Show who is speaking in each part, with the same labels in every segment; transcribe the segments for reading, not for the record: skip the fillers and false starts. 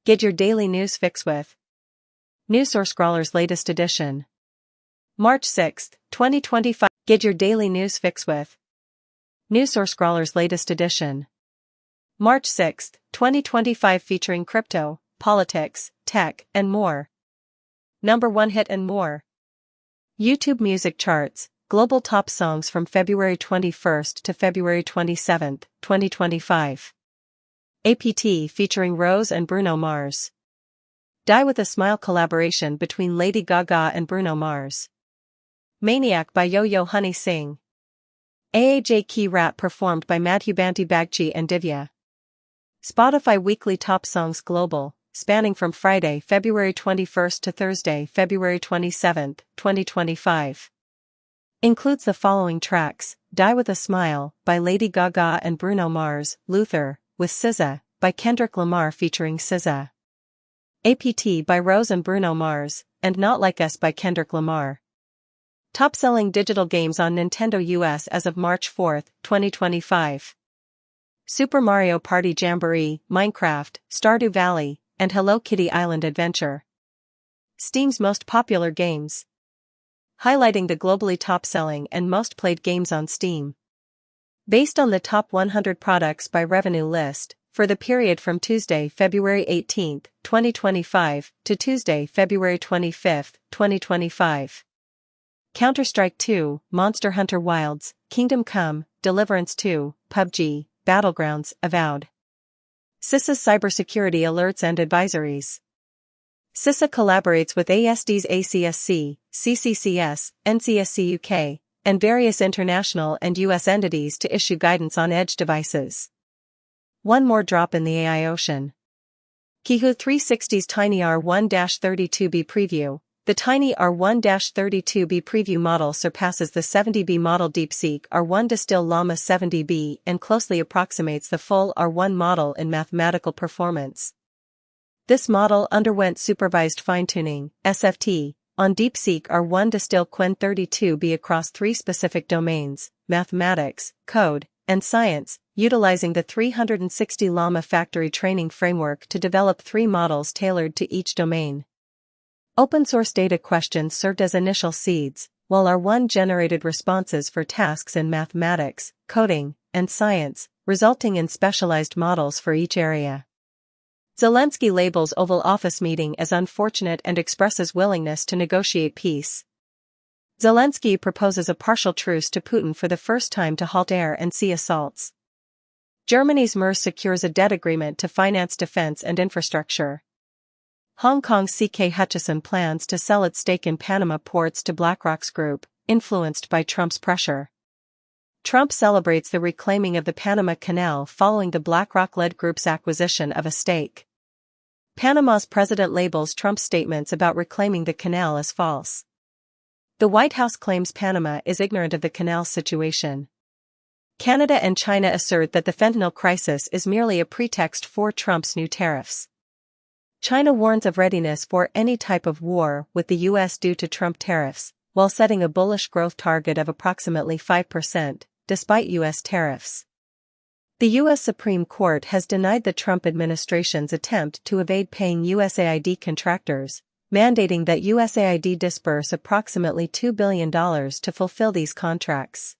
Speaker 1: Get your daily news fix with Newssource latest edition. March 6, 2025. Get your daily news fix with Newssource latest edition. March 6, 2025, featuring crypto, politics, tech, and more. Number 1 hit and more. YouTube music charts, global top songs from February 21st to February 27, 2025. APT featuring Rose and Bruno Mars. Die with a Smile collaboration between Lady Gaga and Bruno Mars. Maniac by Yo-Yo Honey Singh. AAJ Key Rap performed by Madhu Banti Bagchi and Divya. Spotify Weekly Top Songs Global, spanning from Friday, February 21st to Thursday, February 27, 2025. Includes the following tracks: Die with a Smile by Lady Gaga and Bruno Mars, Luther, with SZA, by Kendrick Lamar featuring SZA. APT by Rose and Bruno Mars, and Not Like Us by Kendrick Lamar. Top-selling digital games on Nintendo US as of March 4, 2025. Super Mario Party Jamboree, Minecraft, Stardew Valley, and Hello Kitty Island Adventure. Steam's most popular games. Highlighting the globally top-selling and most played games on Steam. Based on the top 100 products by revenue list, for the period from Tuesday, February 18, 2025, to Tuesday, February 25, 2025. Counter-Strike 2, Monster Hunter Wilds, Kingdom Come, Deliverance 2, PUBG, Battlegrounds, Avowed. CISA's cybersecurity alerts and advisories. CISA collaborates with ASD's ACSC, CCCS, NCSC UK, and various international and US entities to issue guidance on edge devices. One more drop in the AI ocean. Kihu 360's Tiny R1-32B preview. The Tiny R1-32B preview model surpasses the 70B model DeepSeek R1 Distill Llama 70B and closely approximates the full R1 model in mathematical performance. This model underwent supervised fine-tuning, SFT, on DeepSeek R1 Distill Qwen 32B across 3 specific domains: mathematics, code, and science, utilizing the 360 Llama factory training framework to develop 3 models tailored to each domain. Open-source data questions served as initial seeds, while R1 generated responses for tasks in mathematics, coding, and science, resulting in specialized models for each area. Zelensky labels Oval Office meeting as unfortunate and expresses willingness to negotiate peace. Zelensky proposes a partial truce to Putin for the first time to halt air and sea assaults. Germany's MERS secures a debt agreement to finance defense and infrastructure. Hong Kong's CK Hutchison plans to sell its stake in Panama Ports to BlackRock's group, influenced by Trump's pressure. Trump celebrates the reclaiming of the Panama Canal following the BlackRock-led group's acquisition of a stake. Panama's president labels Trump's statements about reclaiming the canal as false. The White House claims Panama is ignorant of the canal situation. Canada and China assert that the fentanyl crisis is merely a pretext for Trump's new tariffs. China warns of readiness for any type of war with the U.S. due to Trump tariffs, while setting a bullish growth target of approximately 5%, despite U.S. tariffs. The U.S. Supreme Court has denied the Trump administration's attempt to evade paying USAID contractors, mandating that USAID disburse approximately $2 billion to fulfill these contracts.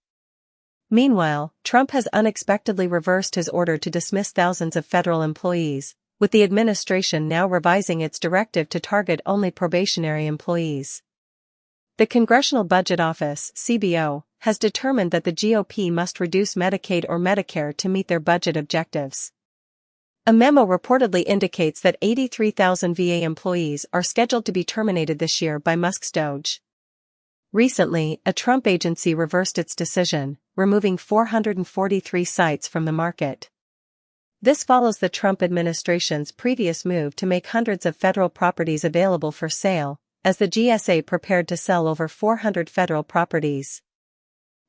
Speaker 1: Meanwhile, Trump has unexpectedly reversed his order to dismiss thousands of federal employees, with the administration now revising its directive to target only probationary employees. The Congressional Budget Office, CBO, has determined that the GOP must reduce Medicaid or Medicare to meet their budget objectives. A memo reportedly indicates that 83,000 VA employees are scheduled to be terminated this year by Musk's DOJ. Recently, a Trump agency reversed its decision, removing 443 sites from the market. This follows the Trump administration's previous move to make hundreds of federal properties available for sale, as the GSA prepared to sell over 400 federal properties.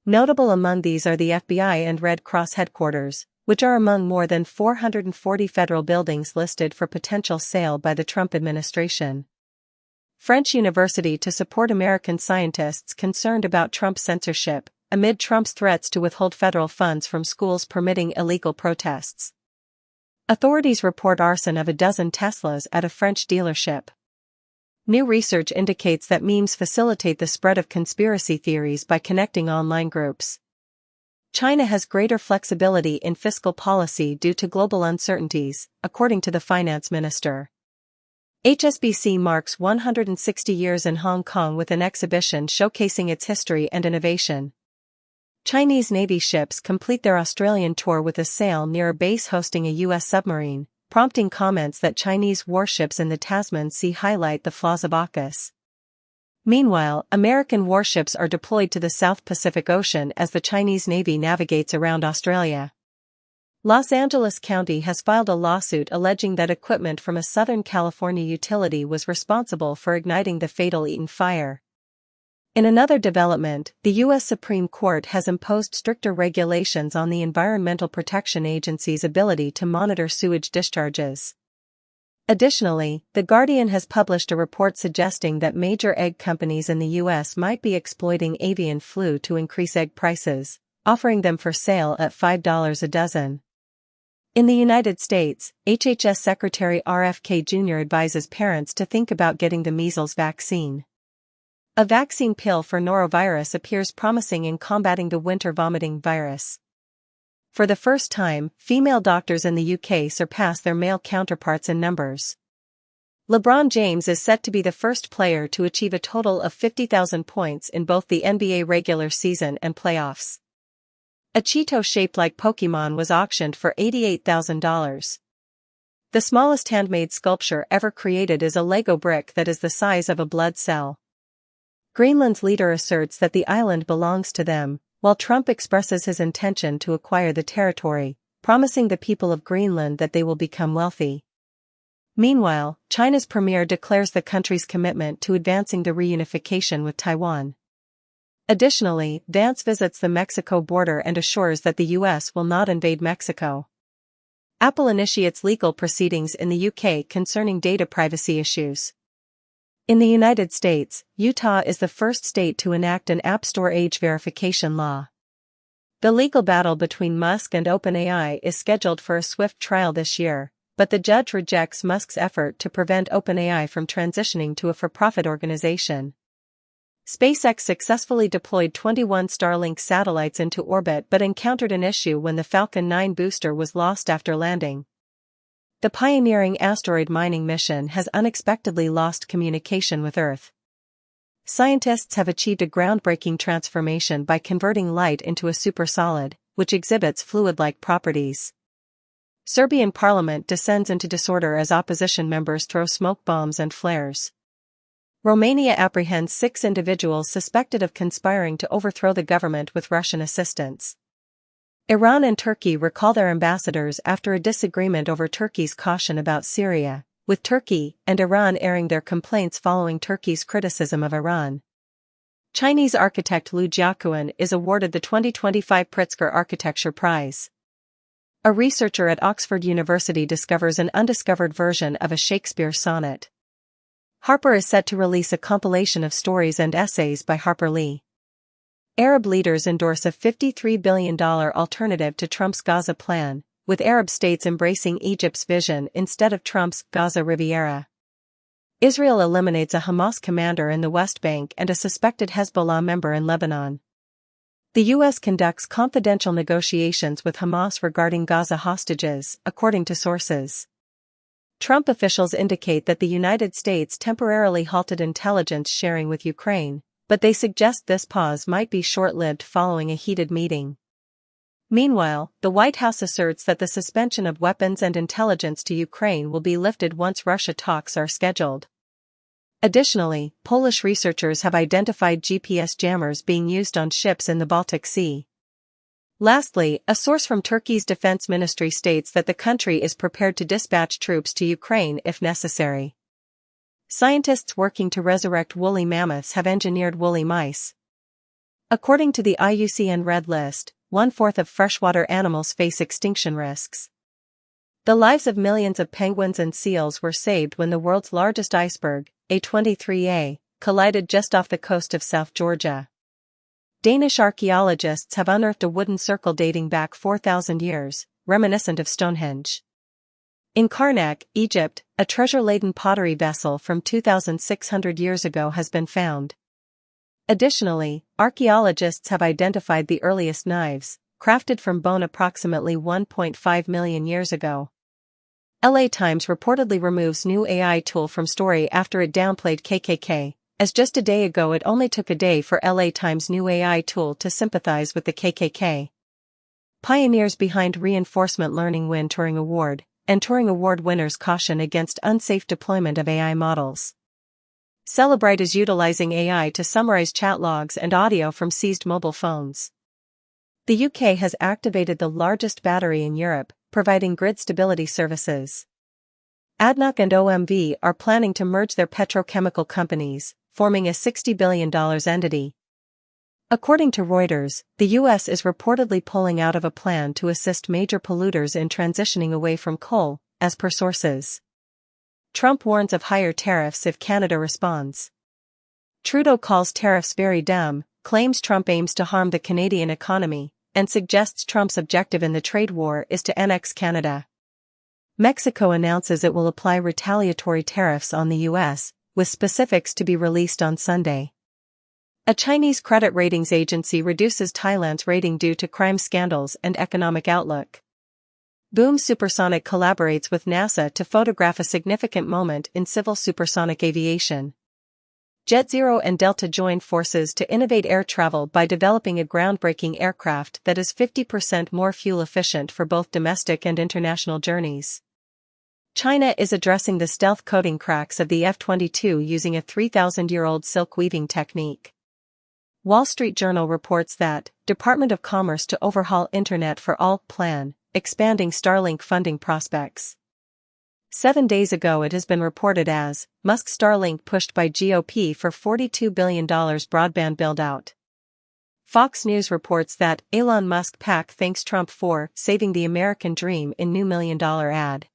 Speaker 1: Notable among these are the FBI and Red Cross headquarters, which are among more than 440 federal buildings listed for potential sale by the Trump administration. French University to support American scientists concerned about Trump censorship, amid Trump's threats to withhold federal funds from schools permitting illegal protests. Authorities report arson of a dozen Teslas at a French dealership. New research indicates that memes facilitate the spread of conspiracy theories by connecting online groups. China has greater flexibility in fiscal policy due to global uncertainties, according to the finance minister. HSBC marks 160 years in Hong Kong with an exhibition showcasing its history and innovation. Chinese Navy ships complete their Australian tour with a sail near a base hosting a U.S. submarine, prompting comments that Chinese warships in the Tasman Sea highlight the flaws of AUKUS. Meanwhile, American warships are deployed to the South Pacific Ocean as the Chinese Navy navigates around Australia. Los Angeles County has filed a lawsuit alleging that equipment from a Southern California utility was responsible for igniting the fatal Eaton fire. In another development, the U.S. Supreme Court has imposed stricter regulations on the Environmental Protection Agency's ability to monitor sewage discharges. Additionally, The Guardian has published a report suggesting that major egg companies in the U.S. might be exploiting avian flu to increase egg prices, offering them for sale at $5 a dozen. In the United States, HHS Secretary RFK Jr. advises parents to think about getting the measles vaccine. A vaccine pill for norovirus appears promising in combating the winter vomiting virus. For the first time, female doctors in the UK surpass their male counterparts in numbers. LeBron James is set to be the first player to achieve a total of 50,000 points in both the NBA regular season and playoffs. A Cheeto shaped like Pokemon was auctioned for $88,000. The smallest handmade sculpture ever created is a Lego brick that is the size of a blood cell. Greenland's leader asserts that the island belongs to them, while Trump expresses his intention to acquire the territory, promising the people of Greenland that they will become wealthy. Meanwhile, China's premier declares the country's commitment to advancing the reunification with Taiwan. Additionally, Vance visits the Mexico border and assures that the U.S. will not invade Mexico. Apple initiates legal proceedings in the UK concerning data privacy issues. In the United States, Utah is the first state to enact an App Store age verification law. The legal battle between Musk and OpenAI is scheduled for a swift trial this year, but the judge rejects Musk's effort to prevent OpenAI from transitioning to a for-profit organization. SpaceX successfully deployed 21 Starlink satellites into orbit but encountered an issue when the Falcon 9 booster was lost after landing. The pioneering asteroid mining mission has unexpectedly lost communication with Earth. Scientists have achieved a groundbreaking transformation by converting light into a supersolid, which exhibits fluid-like properties. Serbian parliament descends into disorder as opposition members throw smoke bombs and flares. Romania apprehends 6 individuals suspected of conspiring to overthrow the government with Russian assistance. Iran and Turkey recall their ambassadors after a disagreement over Turkey's caution about Syria, with Turkey and Iran airing their complaints following Turkey's criticism of Iran. Chinese architect Liu Jiaquan is awarded the 2025 Pritzker Architecture Prize. A researcher at Oxford University discovers an undiscovered version of a Shakespeare sonnet. Harper is set to release a compilation of stories and essays by Harper Lee. Arab leaders endorse a $53 billion alternative to Trump's Gaza plan, with Arab states embracing Egypt's vision instead of Trump's Gaza Riviera. Israel eliminates a Hamas commander in the West Bank and a suspected Hezbollah member in Lebanon. The U.S. conducts confidential negotiations with Hamas regarding Gaza hostages, according to sources. Trump officials indicate that the United States temporarily halted intelligence sharing with Ukraine, but they suggest this pause might be short-lived following a heated meeting. Meanwhile, the White House asserts that the suspension of weapons and intelligence to Ukraine will be lifted once Russia talks are scheduled. Additionally, Polish researchers have identified GPS jammers being used on ships in the Baltic Sea. Lastly, a source from Turkey's defense ministry states that the country is prepared to dispatch troops to Ukraine if necessary. Scientists working to resurrect woolly mammoths have engineered woolly mice. According to the IUCN Red List, 1/4 of freshwater animals face extinction risks. The lives of millions of penguins and seals were saved when the world's largest iceberg, A23A, collided just off the coast of South Georgia. Danish archaeologists have unearthed a wooden circle dating back 4,000 years, reminiscent of Stonehenge. In Karnak, Egypt, a treasure-laden pottery vessel from 2,600 years ago has been found. Additionally, archaeologists have identified the earliest knives, crafted from bone approximately 1.5 million years ago. LA Times reportedly removes new AI tool from story after it downplayed KKK, as just a day ago it only took a day for LA Times' new AI tool to sympathize with the KKK. Pioneers behind reinforcement learning win Turing Award, and Turing Award winners caution against unsafe deployment of AI models. Celebrite is utilizing AI to summarize chat logs and audio from seized mobile phones. The UK has activated the largest battery in Europe, providing grid stability services. ADNOC and OMV are planning to merge their petrochemical companies, forming a $60 billion entity. According to Reuters, the US is reportedly pulling out of a plan to assist major polluters in transitioning away from coal, as per sources. Trump warns of higher tariffs if Canada responds. Trudeau calls tariffs very dumb, claims Trump aims to harm the Canadian economy, and suggests Trump's objective in the trade war is to annex Canada. Mexico announces it will apply retaliatory tariffs on the US, with specifics to be released on Sunday. A Chinese credit ratings agency reduces Thailand's rating due to crime scandals and economic outlook. Boom Supersonic collaborates with NASA to photograph a significant moment in civil supersonic aviation. JetZero and Delta join forces to innovate air travel by developing a groundbreaking aircraft that is 50% more fuel efficient for both domestic and international journeys. China is addressing the stealth coating cracks of the F-22 using a 3,000-year-old silk weaving technique. Wall Street Journal reports that Department of Commerce to overhaul Internet for All plan, expanding Starlink funding prospects. 7 days ago it has been reported as Musk's Starlink pushed by GOP for $42 billion broadband build-out. Fox News reports that Elon Musk PAC thanks Trump for saving the American dream in new $1 million ad.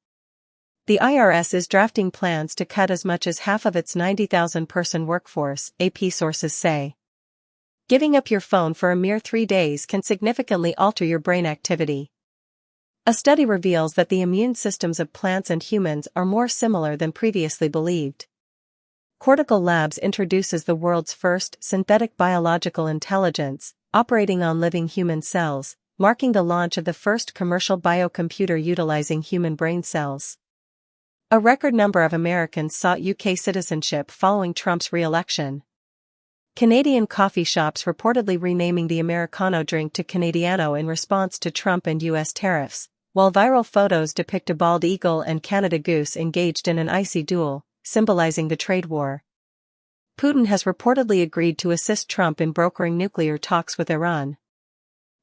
Speaker 1: The IRS is drafting plans to cut as much as half of its 90,000-person workforce, AP sources say. Giving up your phone for a mere 3 days can significantly alter your brain activity. A study reveals that the immune systems of plants and humans are more similar than previously believed. Cortical Labs introduces the world's first synthetic biological intelligence, operating on living human cells, marking the launch of the first commercial biocomputer utilizing human brain cells. A record number of Americans sought UK citizenship following Trump's re-election. Canadian coffee shops reportedly renaming the Americano drink to Canadiano in response to Trump and US tariffs, while viral photos depict a bald eagle and Canada Goose engaged in an icy duel, symbolizing the trade war. Putin has reportedly agreed to assist Trump in brokering nuclear talks with Iran.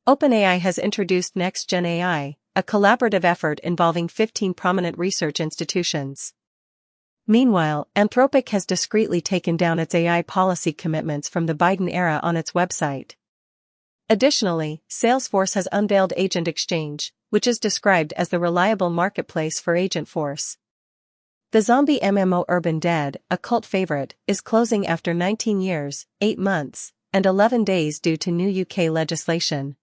Speaker 1: OpenAI has introduced Next-Gen AI, a collaborative effort involving 15 prominent research institutions. Meanwhile, Anthropic has discreetly taken down its AI policy commitments from the Biden era on its website. Additionally, Salesforce has unveiled Agent Exchange, which is described as the reliable marketplace for Agentforce. The zombie MMO Urban Dead, a cult favorite, is closing after 19 years, 8 months, and 11 days due to new UK legislation.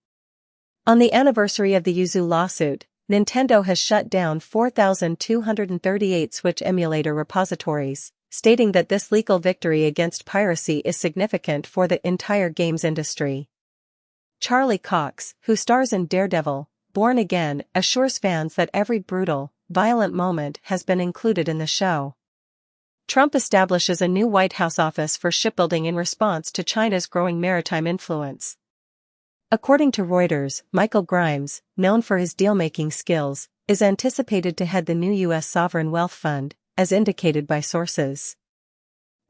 Speaker 1: On the anniversary of the Yuzu lawsuit, Nintendo has shut down 4,238 Switch emulator repositories, stating that this legal victory against piracy is significant for the entire games industry. Charlie Cox, who stars in Daredevil, Born Again, assures fans that every brutal, violent moment has been included in the show. Trump establishes a new White House office for shipbuilding in response to China's growing maritime influence. According to Reuters, Michael Grimes, known for his deal-making skills, is anticipated to head the new U.S. Sovereign Wealth Fund, as indicated by sources.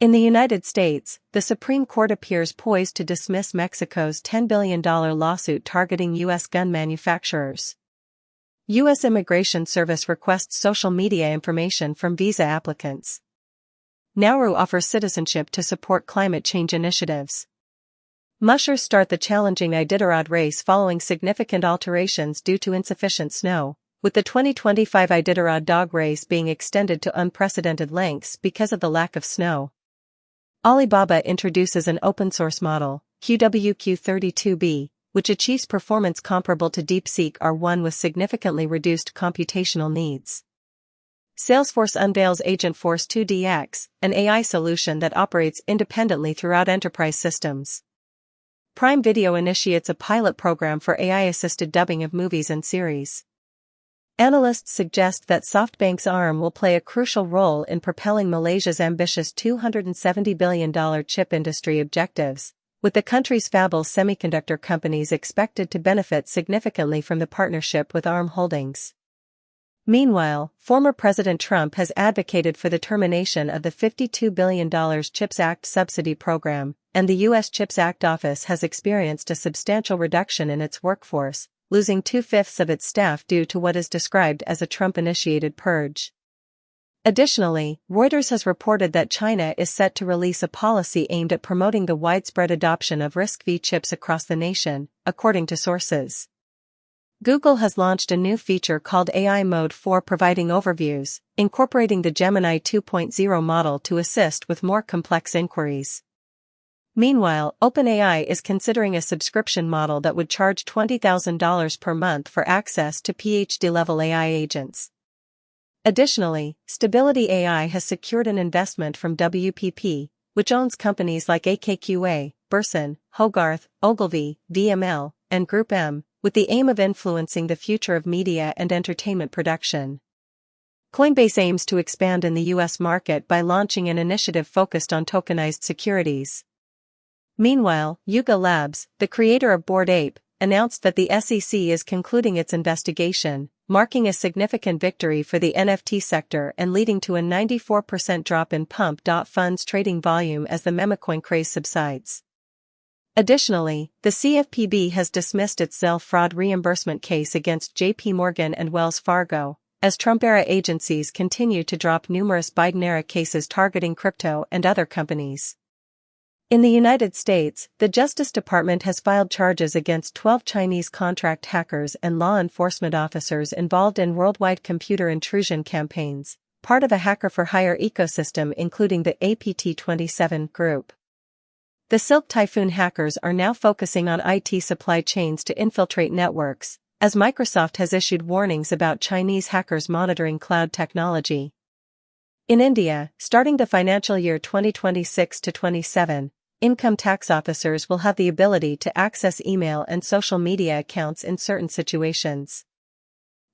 Speaker 1: In the United States, the Supreme Court appears poised to dismiss Mexico's $10 billion lawsuit targeting U.S. gun manufacturers. U.S. Immigration Service requests social media information from visa applicants. Nauru offers citizenship to support climate change initiatives. Mushers start the challenging Iditarod race following significant alterations due to insufficient snow, with the 2025 Iditarod dog race being extended to unprecedented lengths because of the lack of snow. Alibaba introduces an open-source model, QWQ32B, which achieves performance comparable to DeepSeek R1 with significantly reduced computational needs. Salesforce unveils Agentforce 2DX, an AI solution that operates independently throughout enterprise systems. Prime Video initiates a pilot program for AI-assisted dubbing of movies and series. Analysts suggest that SoftBank's arm will play a crucial role in propelling Malaysia's ambitious $270 billion chip industry objectives, with the country's fabless semiconductor companies expected to benefit significantly from the partnership with ARM Holdings. Meanwhile, former President Trump has advocated for the termination of the $52 billion CHIPS Act subsidy program, and the U.S. CHIPS Act office has experienced a substantial reduction in its workforce, losing 2/5 of its staff due to what is described as a Trump-initiated purge. Additionally, Reuters has reported that China is set to release a policy aimed at promoting the widespread adoption of RISC-V chips across the nation, according to sources. Google has launched a new feature called AI Mode 4, providing overviews, incorporating the Gemini 2.0 model to assist with more complex inquiries. Meanwhile, OpenAI is considering a subscription model that would charge $20,000 per month for access to PhD-level AI agents. Additionally, Stability AI has secured an investment from WPP, which owns companies like AKQA, Burson, Hogarth, Ogilvy, VML, and Group M, with the aim of influencing the future of media and entertainment production. Coinbase aims to expand in the U.S. market by launching an initiative focused on tokenized securities. Meanwhile, Yuga Labs, the creator of Bored Ape, announced that the SEC is concluding its investigation, marking a significant victory for the NFT sector and leading to a 94% drop in Pump.Fund's trading volume as the memecoin craze subsides. Additionally, the CFPB has dismissed its Zelle fraud reimbursement case against JP Morgan and Wells Fargo, as Trump-era agencies continue to drop numerous Biden-era cases targeting crypto and other companies. In the United States, the Justice Department has filed charges against 12 Chinese contract hackers and law enforcement officers involved in worldwide computer intrusion campaigns, part of a hacker-for-hire ecosystem including the APT27 group. The Silk Typhoon hackers are now focusing on IT supply chains to infiltrate networks, as Microsoft has issued warnings about Chinese hackers monitoring cloud technology. In India, starting the financial year 2026-27, income tax officers will have the ability to access email and social media accounts in certain situations.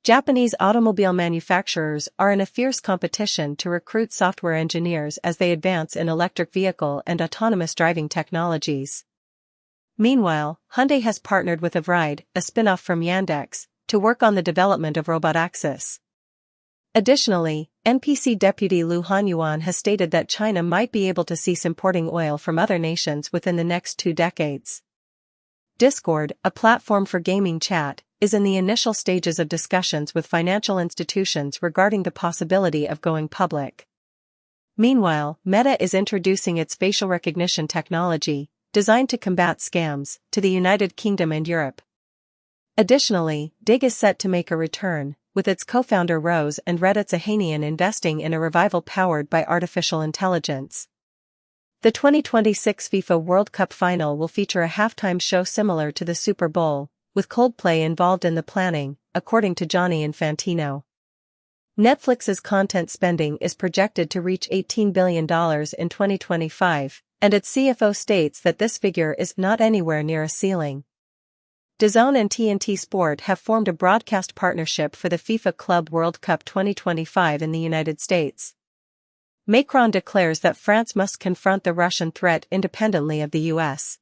Speaker 1: Japanese automobile manufacturers are in a fierce competition to recruit software engineers as they advance in electric vehicle and autonomous driving technologies. Meanwhile, Hyundai has partnered with Avride, a spin-off from Yandex, to work on the development of Robotaxis. Additionally, NPC Deputy Lu Hanyuan has stated that China might be able to cease importing oil from other nations within the next 2 decades. Discord, a platform for gaming chat, is in the initial stages of discussions with financial institutions regarding the possibility of going public. Meanwhile, Meta is introducing its facial recognition technology, designed to combat scams, to the United Kingdom and Europe. Additionally, Dig is set to make a return, with its co-founder Rose and Reddit's Ahanian investing in a revival powered by artificial intelligence. The 2026 FIFA World Cup final will feature a halftime show similar to the Super Bowl, with Coldplay involved in the planning, according to Gianni Infantino. Netflix's content spending is projected to reach $18 billion in 2025, and its CFO states that this figure is not anywhere near a ceiling. DAZN and TNT Sport have formed a broadcast partnership for the FIFA Club World Cup 2025 in the United States. Macron declares that France must confront the Russian threat independently of the US.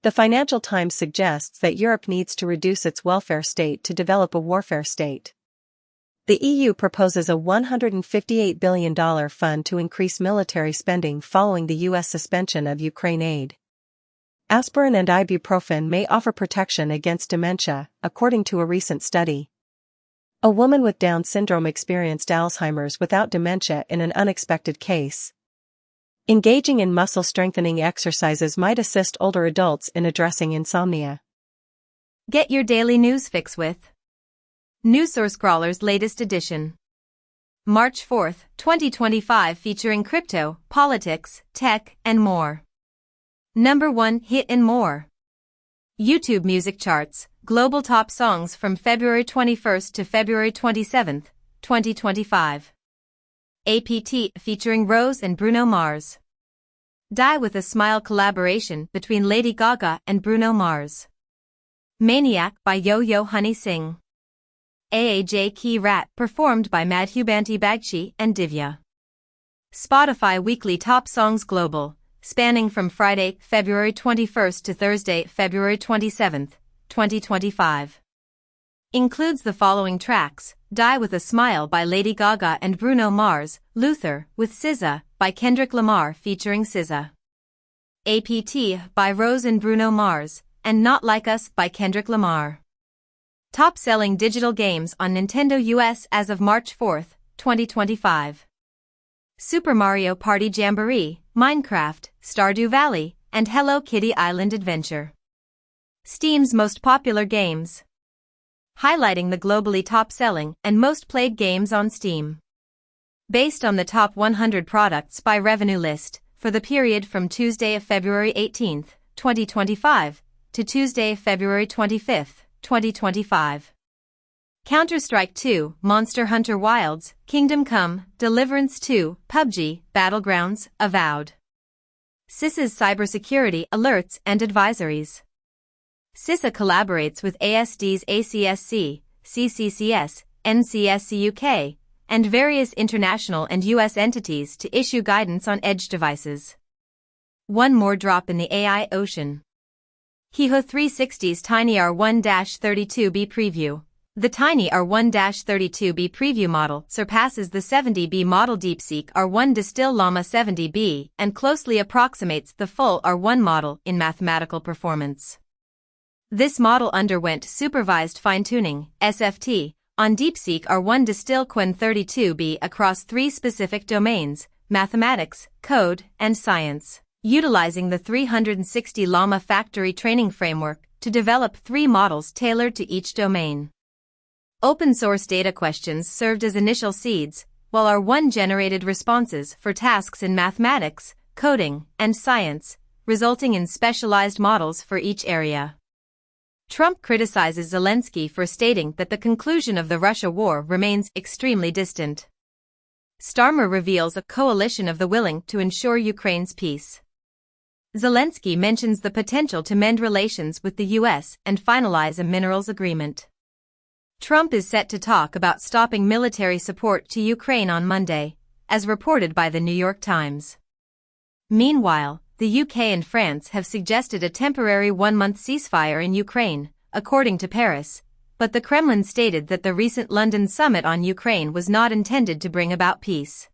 Speaker 1: The Financial Times suggests that Europe needs to reduce its welfare state to develop a warfare state. The EU proposes a $158 billion fund to increase military spending following the US suspension of Ukraine aid. Aspirin and ibuprofen may offer protection against dementia, according to a recent study. A woman with Down syndrome experienced Alzheimer's without dementia in an unexpected case. Engaging in muscle-strengthening exercises might assist older adults in addressing insomnia.
Speaker 2: Get your daily news fix with NewsSource Scrawler's latest edition. March 4, 2025, featuring crypto, politics, tech, and more. Number 1 hit and more. YouTube music charts, global top songs from February 21 to February 27, 2025. APT featuring Rose and Bruno Mars. Die with a Smile collaboration between Lady Gaga and Bruno Mars. Maniac by Yo-Yo Honey Singh. AAJ Ki Rat performed by Madhubanti Bagchi and Divya. Spotify Weekly Top Songs Global, spanning from Friday, February 21st to Thursday, February 27th, 2025. Includes the following tracks: Die with a Smile by Lady Gaga and Bruno Mars, Luther with SZA by Kendrick Lamar featuring SZA. APT by Rose and Bruno Mars, and Not Like Us by Kendrick Lamar. Top-selling digital games on Nintendo US as of March 4, 2025. Super Mario Party Jamboree, Minecraft, Stardew Valley, and Hello Kitty Island Adventure. Steam's most popular games. Highlighting the globally top-selling and most played games on Steam. Based on the top 100 products by revenue list, for the period from Tuesday, February 18, 2025, to Tuesday, February 25, 2025. Counter-Strike 2, Monster Hunter Wilds, Kingdom Come, Deliverance 2, PUBG, Battlegrounds, Avowed. CISA's cybersecurity alerts and advisories. CISA collaborates with ASD's ACSC, CCCS, NCSC UK, and various international and US entities to issue guidance on edge devices. One more drop in the AI ocean. Hiho 360's Tiny R1-32B preview. The Tiny R1-32B preview model surpasses the 70B model DeepSeek R1 Distill Llama 70B and closely approximates the full R1 model in mathematical performance. This model underwent supervised fine-tuning, SFT, on DeepSeek R1 Distill Qwen 32B across 3 specific domains: mathematics, code, and science, utilizing the 360 Llama factory training framework to develop 3 models tailored to each domain. Open-source data questions served as initial seeds, while R1 generated responses for tasks in mathematics, coding, and science, resulting in specialized models for each area. Trump criticizes Zelensky for stating that the conclusion of the Russia war remains extremely distant. Starmer reveals a coalition of the willing to ensure Ukraine's peace. Zelensky mentions the potential to mend relations with the US and finalize a minerals agreement. Trump is set to talk about stopping military support to Ukraine on Monday, as reported by the New York Times. Meanwhile, the UK and France have suggested a temporary 1-month ceasefire in Ukraine, according to Paris, but the Kremlin stated that the recent London summit on Ukraine was not intended to bring about peace.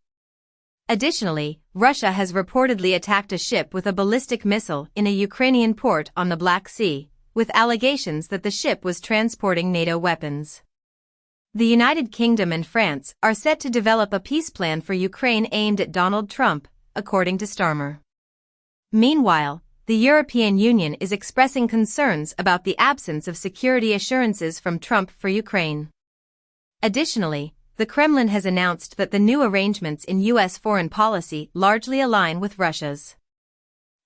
Speaker 2: Additionally, Russia has reportedly attacked a ship with a ballistic missile in a Ukrainian port on the Black Sea, with allegations that the ship was transporting NATO weapons. The United Kingdom and France are set to develop a peace plan for Ukraine aimed at Donald Trump, according to Starmer. Meanwhile, the European Union is expressing concerns about the absence of security assurances from Trump for Ukraine. Additionally, the Kremlin has announced that the new arrangements in U.S. foreign policy largely align with Russia's.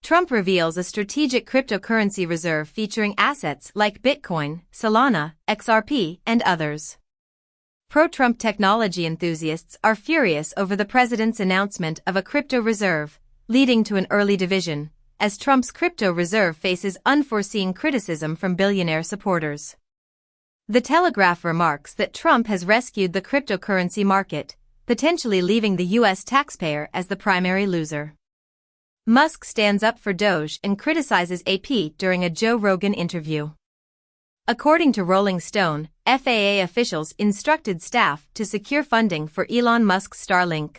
Speaker 2: Trump reveals a strategic cryptocurrency reserve featuring assets like Bitcoin, Solana, XRP, and others. Pro-Trump technology enthusiasts are furious over the president's announcement of a crypto reserve, leading to an early division, as Trump's crypto reserve faces unforeseen criticism from billionaire supporters. The Telegraph remarks that Trump has rescued the cryptocurrency market, potentially leaving the U.S. taxpayer as the primary loser. Musk stands up for Doge and criticizes AP during a Joe Rogan interview. According to Rolling Stone, FAA officials instructed staff to secure funding for Elon Musk's Starlink.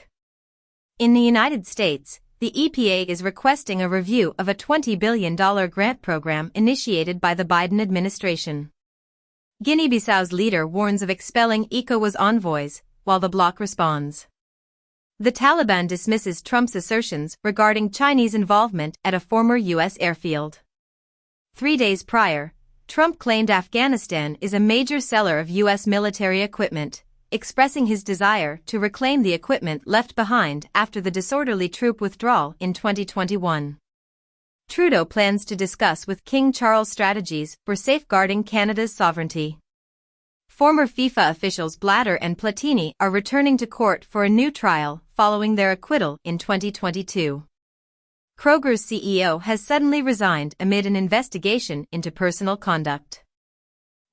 Speaker 2: In the United States, the EPA is requesting a review of a $20 billion grant program initiated by the Biden administration. Guinea-Bissau's leader warns of expelling ECOWAS envoys, while the bloc responds. The Taliban dismisses Trump's assertions regarding Chinese involvement at a former U.S. airfield. 3 days prior, Trump claimed Afghanistan is a major seller of U.S. military equipment, expressing his desire to reclaim the equipment left behind after the disorderly troop withdrawal in 2021. Trudeau plans to discuss with King Charles strategies for safeguarding Canada's sovereignty. Former FIFA officials Blatter and Platini are returning to court for a new trial following their acquittal in 2022. Kroger's CEO has suddenly resigned amid an investigation into personal conduct.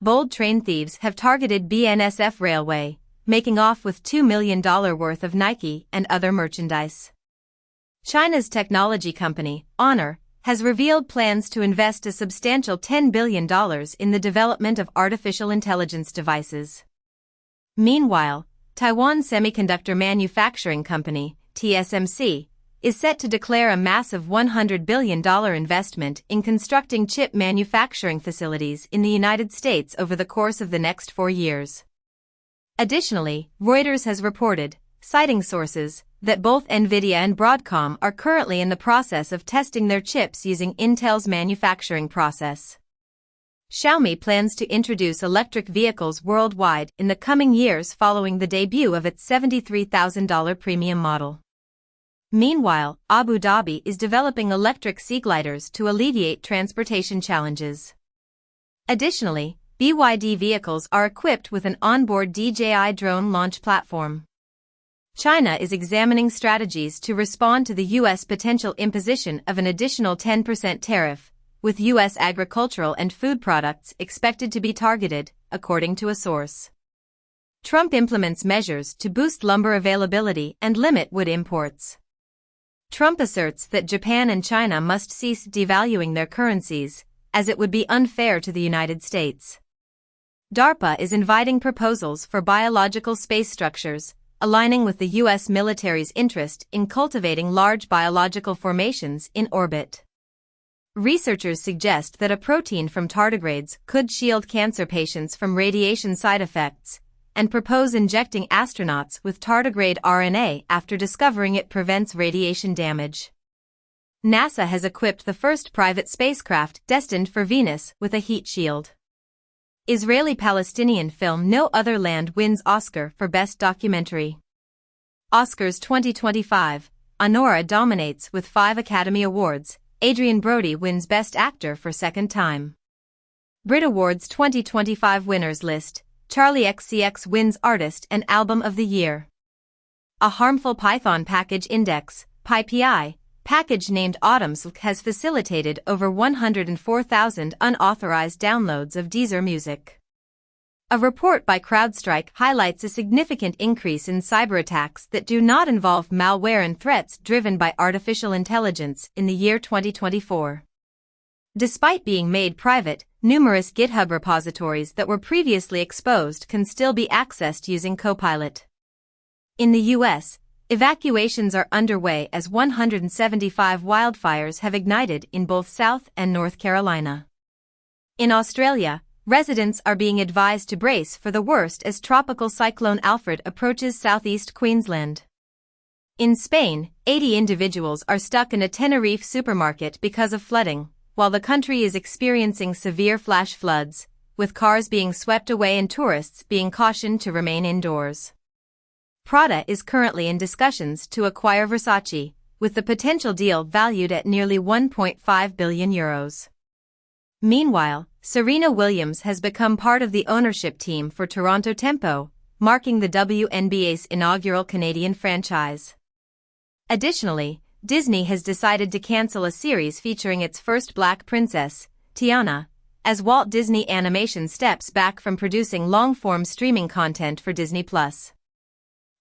Speaker 2: Bold train thieves have targeted BNSF Railway, making off with $2 million worth of Nike and other merchandise. China's technology company, Honor, has revealed plans to invest a substantial $10 billion in the development of artificial intelligence devices. Meanwhile, Taiwan Semiconductor Manufacturing Company, TSMC, is set to declare a massive $100 billion investment in constructing chip manufacturing facilities in the United States over the course of the next 4 years. Additionally, Reuters has reported, citing sources, that both Nvidia and Broadcom are currently in the process of testing their chips using Intel's manufacturing process. Xiaomi plans to introduce electric vehicles worldwide in the coming years following the debut of its $73,000 premium model. Meanwhile, Abu Dhabi is developing electric sea gliders to alleviate transportation challenges. Additionally, BYD vehicles are equipped with an onboard DJI drone launch platform. China is examining strategies to respond to the U.S. potential imposition of an additional 10% tariff, with U.S. agricultural and food products expected to be targeted, according to a source. Trump implements measures to boost lumber availability and limit wood imports. Trump asserts that Japan and China must cease devaluing their currencies, as it would be unfair to the United States. DARPA is inviting proposals for biological space structures, aligning with the U.S. military's interest in cultivating large biological formations in orbit. Researchers suggest that a protein from tardigrades could shield cancer patients from radiation side effects, and propose injecting astronauts with tardigrade RNA after discovering it prevents radiation damage. NASA has equipped the first private spacecraft destined for Venus with a heat shield. Israeli-Palestinian film No Other Land wins Oscar for Best Documentary. Oscars 2025, Anora dominates with 5 Academy Awards, Adrian Brody wins Best Actor for second time. Brit Awards 2025 winners list, Charlie XCX wins Artist and Album of the Year. A harmful Python package index, PyPI, package named Autumn's has facilitated over 104,000 unauthorized downloads of Deezer music. A report by CrowdStrike highlights a significant increase in cyberattacks that do not involve malware and threats driven by artificial intelligence in the year 2024. Despite being made private, numerous GitHub repositories that were previously exposed can still be accessed using Copilot. In the U.S., evacuations are underway as 175 wildfires have ignited in both South and North Carolina. In Australia, residents are being advised to brace for the worst as Tropical Cyclone Alfred approaches southeast Queensland. In Spain, 80 individuals are stuck in a Tenerife supermarket because of flooding, while the country is experiencing severe flash floods, with cars being swept away and tourists being cautioned to remain indoors. Prada is currently in discussions to acquire Versace, with the potential deal valued at nearly €1.5 billion. Meanwhile, Serena Williams has become part of the ownership team for Toronto Tempo, marking the WNBA's inaugural Canadian franchise. Additionally, Disney has decided to cancel a series featuring its first black princess, Tiana, as Walt Disney Animation steps back from producing long-form streaming content for Disney+.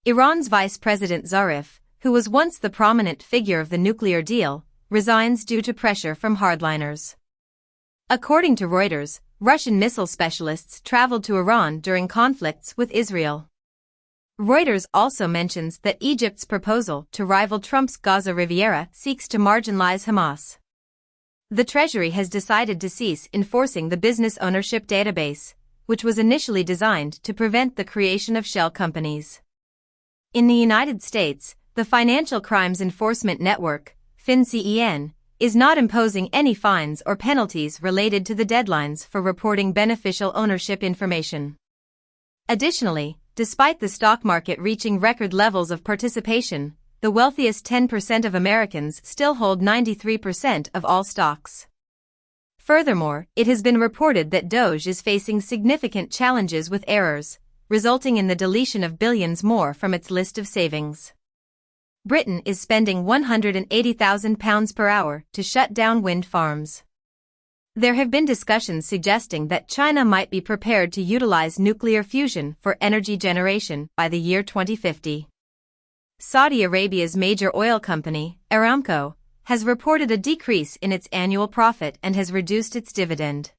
Speaker 2: Iran's Vice President Zarif, who was once the prominent figure of the nuclear deal, resigns due to pressure from hardliners. According to Reuters, Russian missile specialists traveled to Iran during conflicts with Israel. Reuters also mentions that Egypt's proposal to rival Trump's Gaza Riviera seeks to marginalize Hamas. The Treasury has decided to cease enforcing the business ownership database, which was initially designed to prevent the creation of shell companies. In the United States, the Financial Crimes Enforcement Network, FinCEN, is not imposing any fines or penalties related to the deadlines for reporting beneficial ownership information. Additionally, despite the stock market reaching record levels of participation, the wealthiest 10% of Americans still hold 93% of all stocks. Furthermore, it has been reported that Doge is facing significant challenges with errors, resulting in the deletion of billions more from its list of savings. Britain is spending £180,000 per hour to shut down wind farms. There have been discussions suggesting that China might be prepared to utilize nuclear fusion for energy generation by the year 2050. Saudi Arabia's major oil company, Aramco, has reported a decrease in its annual profit and has reduced its dividend.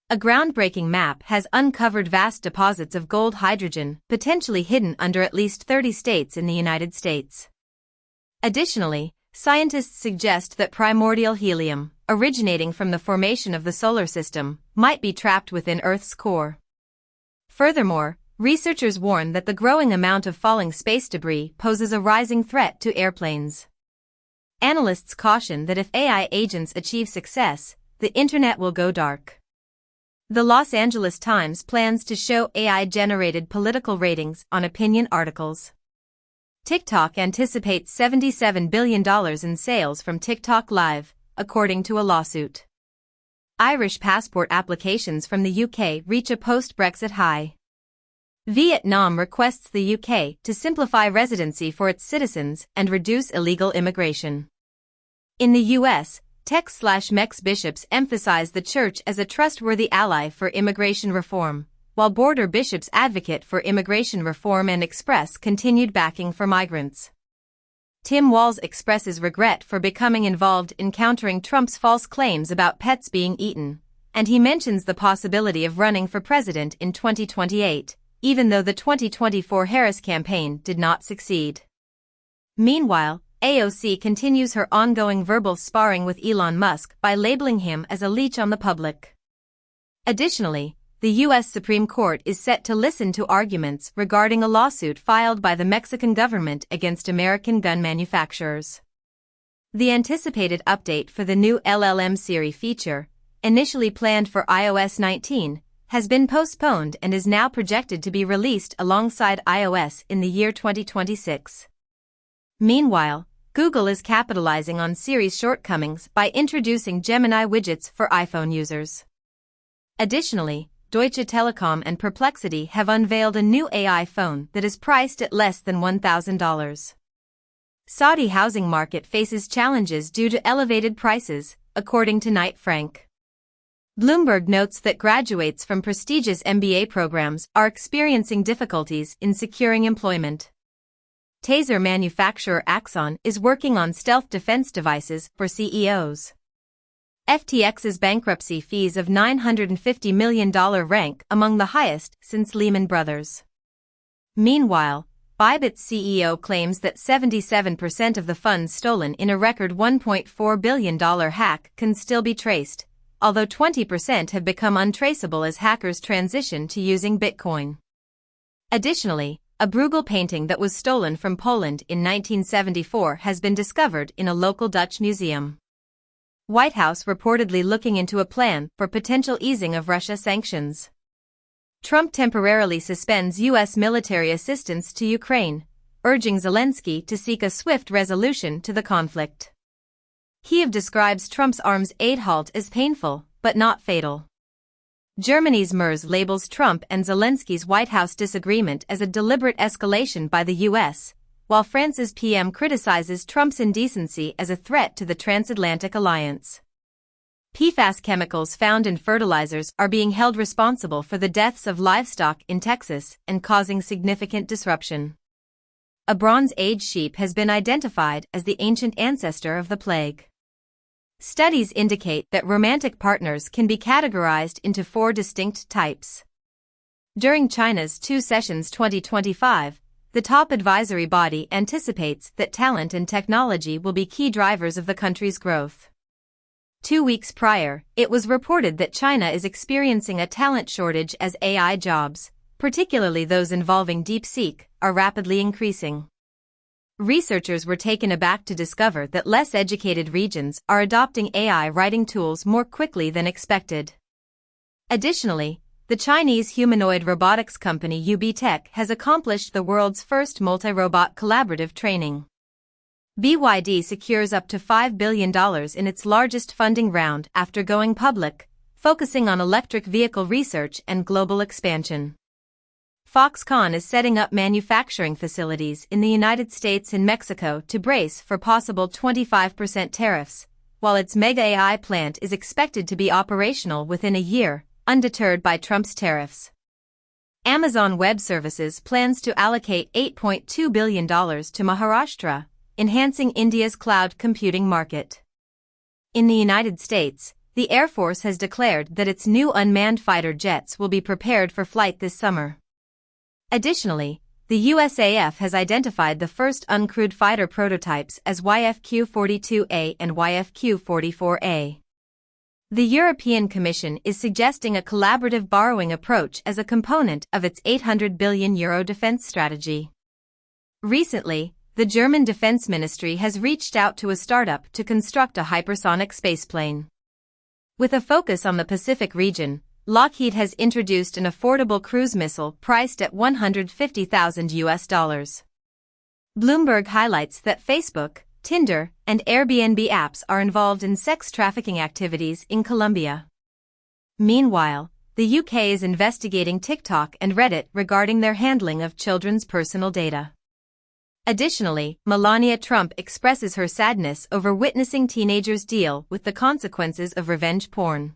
Speaker 2: A groundbreaking map has uncovered vast deposits of gold hydrogen, potentially hidden under at least 30 states in the United States. Additionally, scientists suggest that primordial helium, originating from the formation of the solar system, might be trapped within Earth's core. Furthermore, researchers warn that the growing amount of falling space debris poses a rising threat to airplanes. Analysts caution that if AI agents achieve success, the internet will go dark. The Los Angeles Times plans to show AI-generated political ratings on opinion articles. TikTok anticipates $77 billion in sales from TikTok Live, according to a lawsuit. Irish passport applications from the UK reach a post-Brexit high. Vietnam requests the UK to simplify residency for its citizens and reduce illegal immigration. In the US, Tex/Mex bishops emphasize the church as a trustworthy ally for immigration reform, while border bishops advocate for immigration reform and express continued backing for migrants. Tim Walz expresses regret for becoming involved in countering Trump's false claims about pets being eaten, and he mentions the possibility of running for president in 2028, even though the 2024 Harris campaign did not succeed. Meanwhile, AOC continues her ongoing verbal sparring with Elon Musk by labeling him as a leech on the public. Additionally, the U.S. Supreme Court is set to listen to arguments regarding a lawsuit filed by the Mexican government against American gun manufacturers. The anticipated update for the new LLM Siri feature, initially planned for iOS 19, has been postponed and is now projected to be released alongside iOS in the year 2026. Meanwhile, Google is capitalizing on Siri's shortcomings by introducing Gemini widgets for iPhone users. Additionally, Deutsche Telekom and Perplexity have unveiled a new AI phone that is priced at less than $1,000. Saudi housing market faces challenges due to elevated prices, according to Knight Frank. Bloomberg notes that graduates from prestigious MBA programs are experiencing difficulties in securing employment. Taser manufacturer Axon is working on stealth defense devices for CEOs. FTX's bankruptcy fees of $950 million rank among the highest since Lehman Brothers. Meanwhile, Bybit's CEO claims that 77% of the funds stolen in a record $1.4 billion hack can still be traced, although 20% have become untraceable as hackers transition to using Bitcoin. Additionally, a Bruegel painting that was stolen from Poland in 1974 has been discovered in a local Dutch museum. White House reportedly looking into a plan for potential easing of Russia sanctions. Trump temporarily suspends U.S. military assistance to Ukraine, urging Zelensky to seek a swift resolution to the conflict. Kyiv describes Trump's arms aid halt as painful, but not fatal. Germany's Merz labels Trump and Zelensky's White House disagreement as a deliberate escalation by the U.S., while France's PM criticizes Trump's indecency as a threat to the transatlantic alliance. PFAS chemicals found in fertilizers are being held responsible for the deaths of livestock in Texas and causing significant disruption. A Bronze Age sheep has been identified as the ancient ancestor of the plague. Studies indicate that romantic partners can be categorized into 4 distinct types. During China's Two Sessions 2025, the top advisory body anticipates that talent and technology will be key drivers of the country's growth. 2 weeks prior, it was reported that China is experiencing a talent shortage as AI jobs, particularly those involving DeepSeek, are rapidly increasing. Researchers were taken aback to discover that less educated regions are adopting AI writing tools more quickly than expected. Additionally, the Chinese humanoid robotics company UB Tech has accomplished the world's first multi-robot collaborative training. BYD secures up to $5 billion in its largest funding round after going public, focusing on electric vehicle research and global expansion. Foxconn is setting up manufacturing facilities in the United States and Mexico to brace for possible 25% tariffs, while its mega AI plant is expected to be operational within a year, undeterred by Trump's tariffs. Amazon Web Services plans to allocate $8.2 billion to Maharashtra, enhancing India's cloud computing market. In the United States, the Air Force has declared that its new unmanned fighter jets will be prepared for flight this summer. Additionally, the USAF has identified the first uncrewed fighter prototypes as YFQ-42A and YFQ-44A. The European Commission is suggesting a collaborative borrowing approach as a component of its €800 billion defense strategy. Recently, the German Defense Ministry has reached out to a startup to construct a hypersonic spaceplane. With a focus on the Pacific region, Lockheed has introduced an affordable cruise missile priced at $150,000. Bloomberg highlights that Facebook, Tinder, and Airbnb apps are involved in sex trafficking activities in Colombia. Meanwhile, the UK is investigating TikTok and Reddit regarding their handling of children's personal data. Additionally, Melania Trump expresses her sadness over witnessing teenagers deal with the consequences of revenge porn.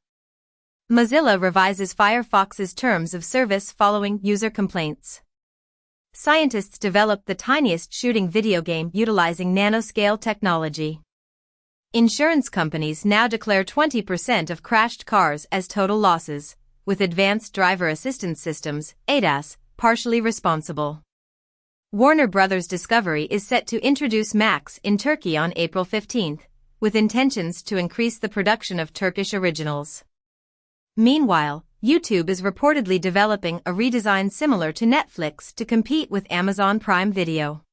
Speaker 2: Mozilla revises Firefox's terms of service following user complaints. Scientists developed the tiniest shooting video game utilizing nanoscale technology. Insurance companies now declare 20% of crashed cars as total losses, with advanced driver assistance systems, ADAS, partially responsible. Warner Bros. Discovery is set to introduce Max in Turkey on April 15, with intentions to increase the production of Turkish originals. Meanwhile, YouTube is reportedly developing a redesign similar to Netflix to compete with Amazon Prime Video.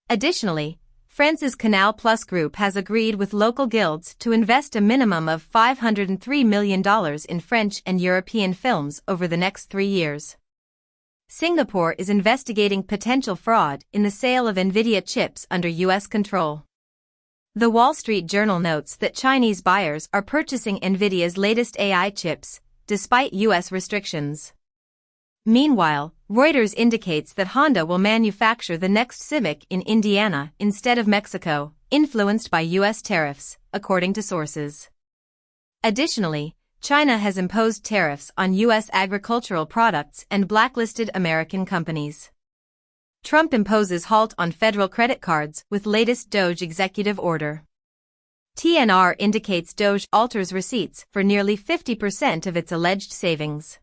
Speaker 2: Additionally, France's Canal Plus Group has agreed with local guilds to invest a minimum of $503 million in French and European films over the next 3 years. Singapore is investigating potential fraud in the sale of Nvidia chips under U.S. control. The Wall Street Journal notes that Chinese buyers are purchasing Nvidia's latest AI chips, despite U.S. restrictions. Meanwhile, Reuters indicates that Honda will manufacture the next Civic in Indiana instead of Mexico, influenced by U.S. tariffs, according to sources. Additionally, China has imposed tariffs on U.S. agricultural products and blacklisted American companies. Trump imposes halt on federal credit cards with latest DOJ executive order. TNR indicates DOJ alters receipts for nearly 50% of its alleged savings.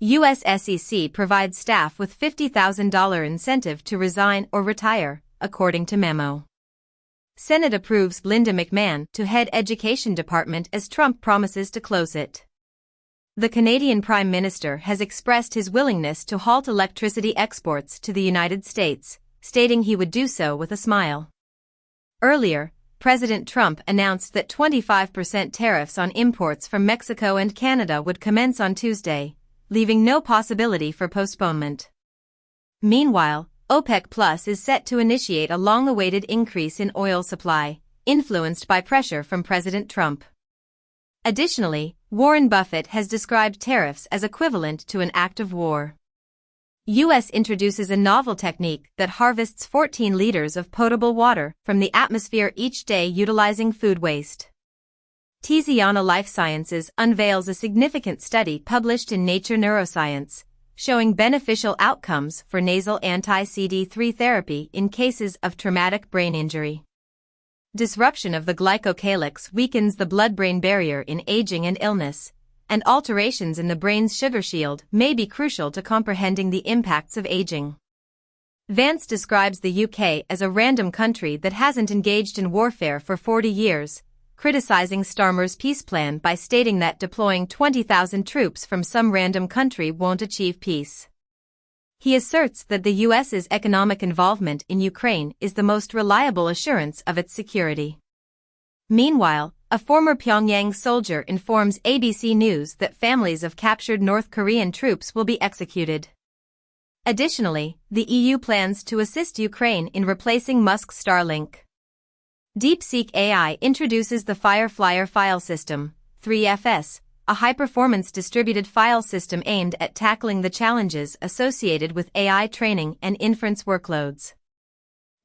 Speaker 2: U.S. SEC provides staff with $50,000 incentive to resign or retire, according to memo. Senate approves Linda McMahon to head Education Department as Trump promises to close it. The Canadian Prime Minister has expressed his willingness to halt electricity exports to the United States, stating he would do so with a smile. Earlier, President Trump announced that 25% tariffs on imports from Mexico and Canada would commence on Tuesday, leaving no possibility for postponement. Meanwhile, OPEC Plus is set to initiate a long-awaited increase in oil supply, influenced by pressure from President Trump. Additionally, Warren Buffett has described tariffs as equivalent to an act of war. U.S. introduces a novel technique that harvests 14 liters of potable water from the atmosphere each day utilizing food waste. Tiziana Life Sciences unveils a significant study published in Nature Neuroscience, showing beneficial outcomes for nasal anti-CD3 therapy in cases of traumatic brain injury. Disruption of the glycocalyx weakens the blood-brain barrier in aging and illness, and alterations in the brain's sugar shield may be crucial to comprehending the impacts of aging. Vance describes the UK as a random country that hasn't engaged in warfare for 40 years, criticizing Starmer's peace plan by stating that deploying 20,000 troops from some random country won't achieve peace. He asserts that the U.S.'s economic involvement in Ukraine is the most reliable assurance of its security. Meanwhile, a former Pyongyang soldier informs ABC News that families of captured North Korean troops will be executed. Additionally, the EU plans to assist Ukraine in replacing Musk's Starlink. DeepSeek AI introduces the Fireflyer file system, 3FS, a high-performance distributed file system aimed at tackling the challenges associated with AI training and inference workloads.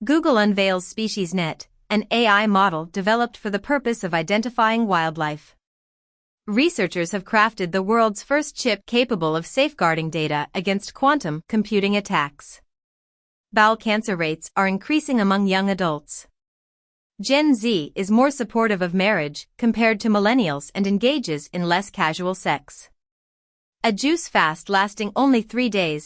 Speaker 2: Google unveils SpeciesNet, an AI model developed for the purpose of identifying wildlife. Researchers have crafted the world's first chip capable of safeguarding data against quantum computing attacks. Bowel cancer rates are increasing among young adults. Gen Z is more supportive of marriage compared to millennials and engages in less casual sex. A juice fast lasting only 3 days